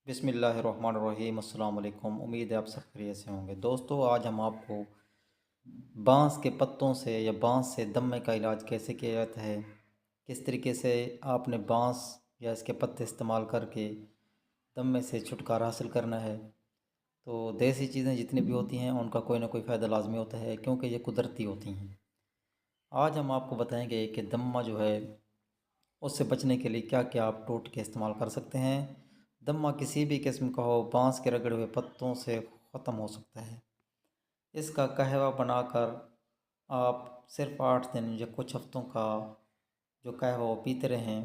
बिस्मिल्लाहिर्रहमानिर्रहीम। अस्सलाम वालेकुम। उम्मीद है आप सब खैरियत से होंगे। दोस्तों, आज हम आपको बांस के पत्तों से या बांस से दमे का इलाज कैसे किया जाता है, किस तरीके से आपने बांस या इसके पत्ते इस्तेमाल करके दमे से छुटकारा हासिल करना है। तो देसी चीज़ें जितनी भी होती हैं उनका कोई ना कोई फ़ायदा लाजमी होता है, क्योंकि ये कुदरती होती हैं। आज हम आपको बताएंगे कि दमा जो है उससे बचने के लिए क्या क्या आप टोटके इस्तेमाल कर सकते हैं। दमा किसी भी किस्म का हो, बांस के रगड़े हुए पत्तों से ख़त्म हो सकता है। इसका कहवा बनाकर आप सिर्फ 8 दिन या कुछ हफ्तों का जो कहवा वो पीते रहें,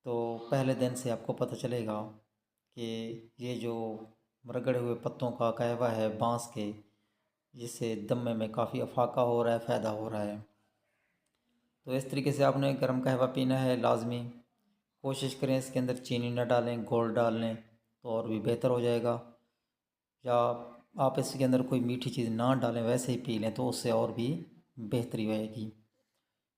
तो पहले दिन से आपको पता चलेगा कि ये जो रगड़े हुए पत्तों का कहवा है बांस के, जिससे दमे में काफ़ी अफाका हो रहा है, फ़ायदा हो रहा है। तो इस तरीके से आपने गर्म कहवा पीना है लाजमी। कोशिश करें इसके अंदर चीनी न डालें, गोल डाल लें तो और भी बेहतर हो जाएगा। या आप इसके अंदर कोई मीठी चीज़ ना डालें, वैसे ही पी लें तो उससे और भी बेहतरी होएगी।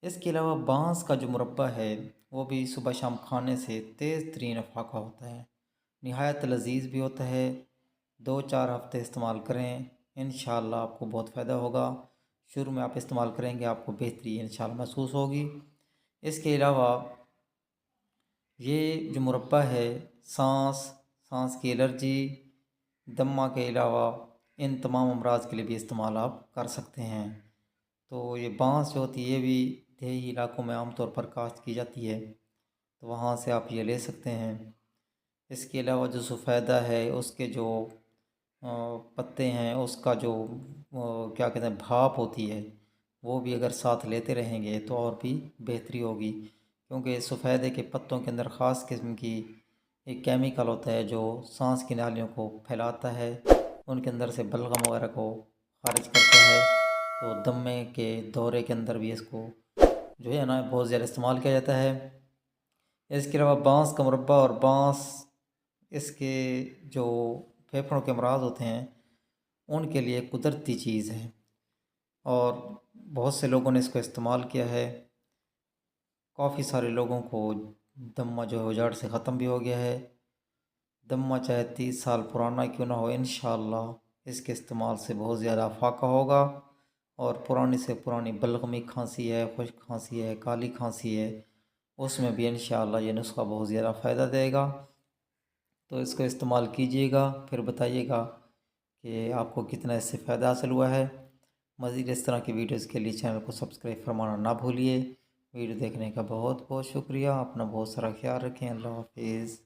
इसके अलावा बांस का जो मुरब्बा है वो भी सुबह शाम खाने से तेज़ तरीन अफाका होता है, नहायत लजीज भी होता है। 2-4 हफ्ते इस्तेमाल करें, इंशाअल्लाह आपको बहुत फ़ायदा होगा। शुरू में आप इस्तेमाल करेंगे, आपको बेहतरी इंशाअल्लाह महसूस होगी। इसके अलावा ये जो मुरब्बा है सांस की एलर्जी, दमा के अलावा इन तमाम अमराज के लिए भी इस्तेमाल आप कर सकते हैं। तो ये बांस जो होती है ये भी देही इलाकों में आमतौर पर काश्त की जाती है, तो वहाँ से आप ये ले सकते हैं। इसके अलावा जो सफ़ेदा है उसके जो पत्ते हैं, उसका जो क्या कहते हैं भाप होती है, वो भी अगर साथ लेते रहेंगे तो और भी बेहतरी होगी। क्योंकि सफ़ेदे के पत्तों के अंदर ख़ास किस्म की एक केमिकल होता है जो सांस की नालियों को फैलाता है, उनके अंदर से बलगम वगैरह को खारिज करता है। तो दमे के दौरे के अंदर भी इसको जो है ना बहुत ज़्यादा इस्तेमाल किया जाता है। इसके अलावा बांस का मुरब्बा और बांस, इसके जो फेफड़ों के अमराज होते हैं उनके लिए कुदरती चीज़ है, और बहुत से लोगों ने इसको इस्तेमाल किया है। काफ़ी सारे लोगों को दमा जो है उजाड़ से ख़त्म भी हो गया है। दमा चाहे 30 साल पुराना क्यों ना हो, इंशाअल्लाह इसके इस्तेमाल से बहुत ज़्यादा फाका होगा। और पुरानी से पुरानी बलगमी खांसी है, खुश्क खांसी है, काली खांसी है, उसमें भी इंशाअल्लाह ये नुस्खा बहुत ज़्यादा फ़ायदा देगा। तो इसको इस्तेमाल कीजिएगा, फिर बताइएगा कि आपको कितना इससे फ़ायदा हासिल हुआ है। मज़ीद इस तरह की वीडियोज़ के लिए चैनल को सब्सक्राइब फरमाना ना भूलिए। वीडियो देखने का बहुत बहुत शुक्रिया। अपना बहुत सारा ख्याल रखें। अल्लाह हाफिज़।